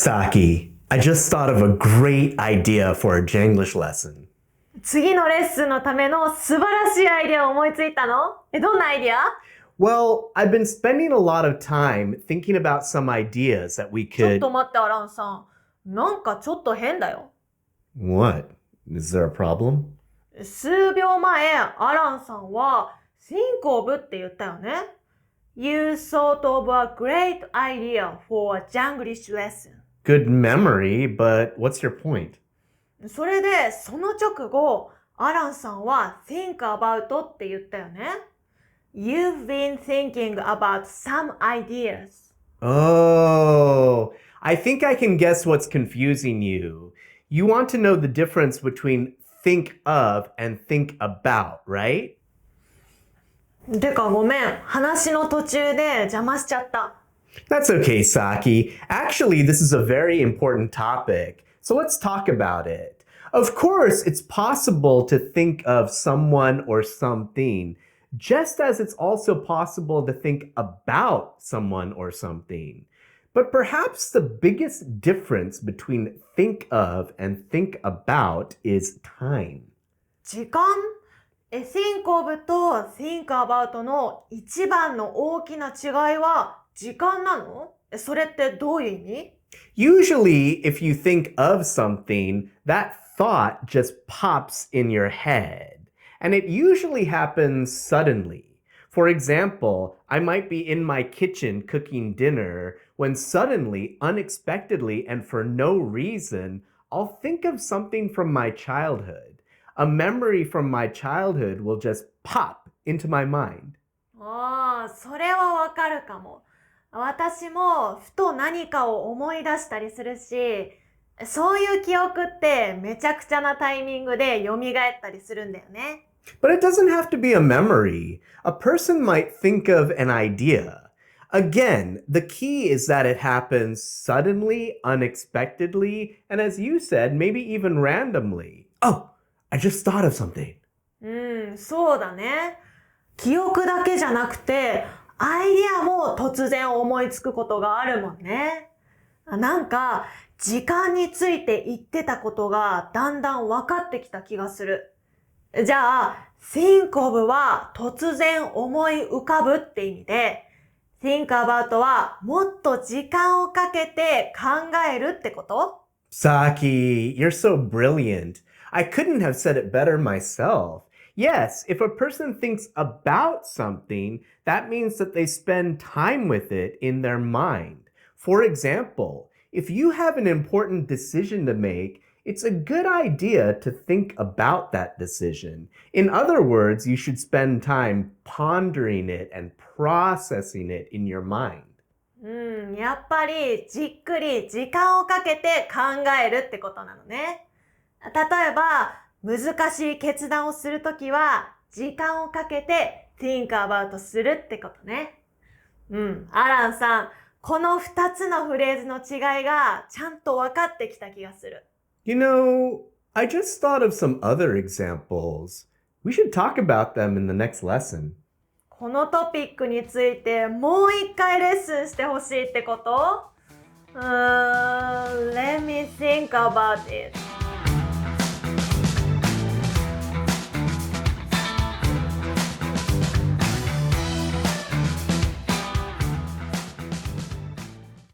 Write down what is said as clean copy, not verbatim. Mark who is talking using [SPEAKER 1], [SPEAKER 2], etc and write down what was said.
[SPEAKER 1] Saki, I just thought of a great idea for a Janglish lesson.
[SPEAKER 2] 次のレッスンのための素晴らしいアイデアを思いついたの？どんなアイデア？
[SPEAKER 1] Well, I've been spending a lot of time thinking about some ideas that we
[SPEAKER 2] ちょっ
[SPEAKER 1] could...
[SPEAKER 2] と待って、アランさん。なんかちょっと変だよ。
[SPEAKER 1] What? Is there a problem?
[SPEAKER 2] 数秒前、アランさんは think of って言ったよね。You thought of a great idea for a Janglish lesson.
[SPEAKER 1] Good memory, but what's your point?
[SPEAKER 2] それで、その直後、アランさんは think about って言ったよね。You've been thinking about some ideas.
[SPEAKER 1] Oh, I think I can guess what's confusing you. You want to know the difference between think of and think about, right?
[SPEAKER 2] てかごめん、話の途中で邪魔しちゃった。
[SPEAKER 1] That's okay, Saki. Actually, this is a very important topic, so let's talk about it. Of course, it's possible to think of someone or something, just as it's also possible to think about someone or something. But perhaps the biggest difference between think of and think about is time.
[SPEAKER 2] 時間？think of と think about の一番の大きな違いは時間なの？それってどういう意味？
[SPEAKER 1] Usually, if you think of something, that thought just pops in your head. And it usually happens suddenly. For example, I might be in my kitchen cooking dinner when suddenly, unexpectedly, and for no reason, I'll think of something from my childhood.A memory from my childhood will just pop into my mind.
[SPEAKER 2] ああ、それはわかるかも。私もふと何かを思い出したりするし、そういう記憶ってめちゃくちゃなタイミングで蘇ったりするんだよね。
[SPEAKER 1] But it doesn't have to be a memory. A person might think of an idea. Again, the key is that it happens suddenly, unexpectedly, and as you said, maybe even randomly. Oh!I just thought of something.
[SPEAKER 2] そうだね。記憶だけじゃなくて、アイディアも突然思いつくことがあるもんね。なんか、時間について言ってたことがだんだん分かってきた気がする。じゃあ、think of は突然思い浮かぶって意味で、think about はもっと時間をかけて考えるってこと？
[SPEAKER 1] Saki, you're so brilliant.I couldn't have said it better myself. Yes, if a person thinks about something, that means that they spend time with it in their mind. For example, if you have an important decision to make, it's a good idea to think about that decision. In other words, you should spend time pondering it and processing it in your mind.
[SPEAKER 2] やっぱりじっくり時間をかけて考えるってことなのね。例えば、難しい決断をするときは、時間をかけて think about するってことね。アランさん、この2つのフレーズの違いがちゃんと分かってきた気がする。
[SPEAKER 1] You know, I just thought of some other examples. We should talk about them in the next lesson.
[SPEAKER 2] このトピックについてもう一回レッスンしてほしいってこと？Let me think about it.